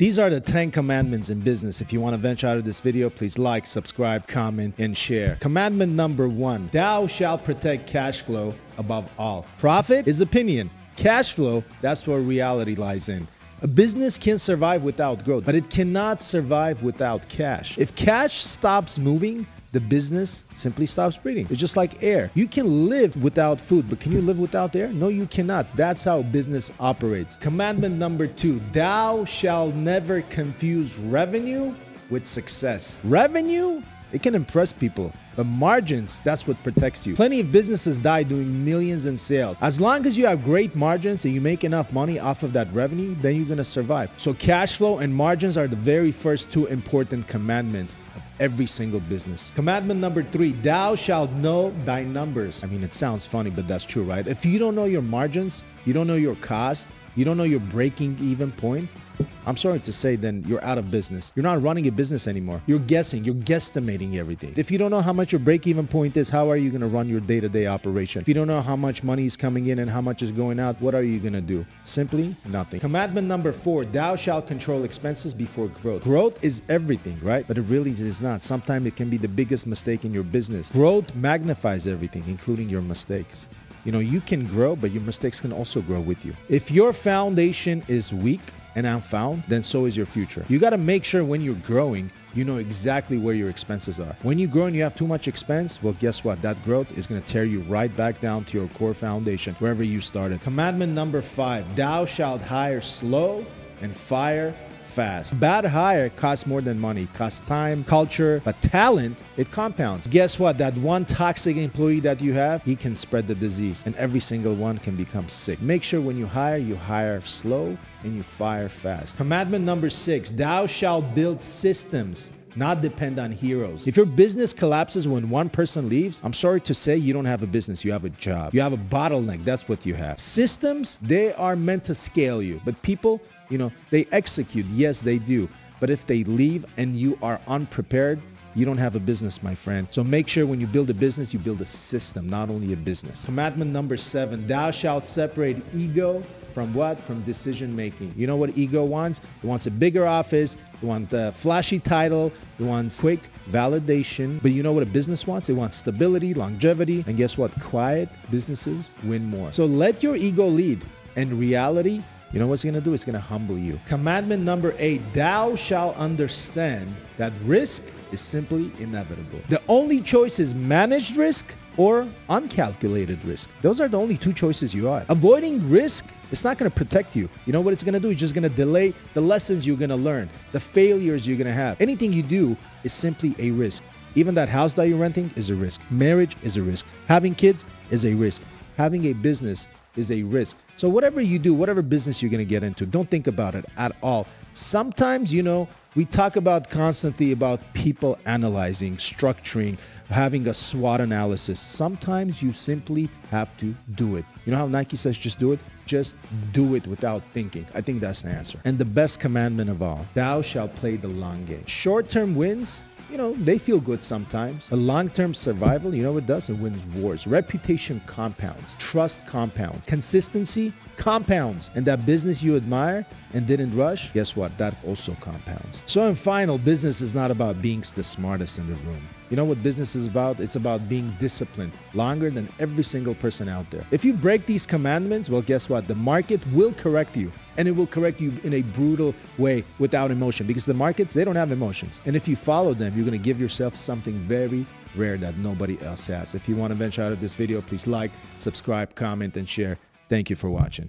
These are the 10 commandments in business. If you want to venture out of this video, please like, subscribe, comment, and share. Commandment number 1, thou shalt protect cash flow above all. Profit is opinion. Cash flow, that's where reality lies in. A business can survive without growth, but it cannot survive without cash. If cash stops moving, the business simply stops breathing. It's just like air. You can live without food, but can you live without air? No, you cannot. That's how business operates. Commandment number 2, thou shalt never confuse revenue with success. Revenue, it can impress people, but margins, that's what protects you. Plenty of businesses die doing millions in sales. As long as you have great margins and you make enough money off of that revenue, then you're going to survive. So cash flow and margins are the very first 2 important commandments of every single business. Commandment number 3, thou shalt know thy numbers. I mean, it sounds funny, but that's true, right? If you don't know your margins, you don't know your cost, you don't know your breaking even point, I'm sorry to say, then you're out of business. You're not running a business anymore. You're guessing. You're guesstimating everything. If you don't know how much your break-even point is, how are you going to run your day-to-day operation? If you don't know how much money is coming in and how much is going out, what are you going to do? Simply nothing. Commandment number 4, thou shalt control expenses before growth. Growth is everything, right? But it really is not. Sometimes it can be the biggest mistake in your business. Growth magnifies everything, including your mistakes. You know, you can grow, but your mistakes can also grow with you. If your foundation is weak and unfound, then so is your future. You got to make sure when you're growing, you know exactly where your expenses are. When you grow and you have too much expense, well, guess what? That growth is going to tear you right back down to your core foundation, wherever you started. Commandment number 5, thou shalt hire slow and fire fast. Bad hire costs more than money, costs time, culture, but talent, it compounds. Guess what? That one toxic employee that you have, he can spread the disease, and every single one can become sick. Make sure when you hire slow and you fire fast. Commandment number 6, thou shalt build systems, not depend on heroes. If your business collapses when one person leaves, I'm sorry to say, you don't have a business, you have a job. You have a bottleneck, that's what you have. Systems, they are meant to scale you, but people, you know, they execute. Yes, they do. But if they leave and you are unprepared, you don't have a business, my friend. So make sure when you build a business, you build a system, not only a business. Commandment number 7, thou shalt separate ego from what? From decision making. You know what ego wants? It wants a bigger office. It wants a flashy title. It wants quick validation. But you know what a business wants? It wants stability, longevity. And guess what? Quiet businesses win more. So let your ego lead. And reality, you know what's going to do? It's going to humble you. Commandment number 8, thou shalt understand that risk is simply inevitable. The only choice is managed risk or uncalculated risk. Those are the only 2 choices you have. Avoiding risk, it's not going to protect you. You know what it's going to do? It's just going to delay the lessons you're going to learn, the failures you're going to have. Anything you do is simply a risk. Even that house that you're renting is a risk. Marriage is a risk. Having kids is a risk. Having a business is a risk. So whatever you do, whatever business you're going to get into, don't think about it at all. Sometimes, you know, we talk about constantly about people analyzing, structuring, having a SWOT analysis. Sometimes you simply have to do it. You know how Nike says just do it? Just do it without thinking. I think that's the answer. And the best commandment of all, thou shalt play the long game. Short-term wins, you know, they feel good sometimes. A long-term survival, you know what it does? It wins wars. Reputation compounds. Trust compounds. Consistency compounds. And that business you admire and didn't rush, guess what? That also compounds. So in final, business is not about being the smartest in the room. You know what business is about? It's about being disciplined longer than every single person out there. If you break these commandments, well, guess what? The market will correct you. And it will correct you in a brutal way without emotion, because the markets, they don't have emotions. And if you follow them, you're going to give yourself something very rare that nobody else has. If you want to venture out of this video, please like, subscribe, comment, and share. Thank you for watching.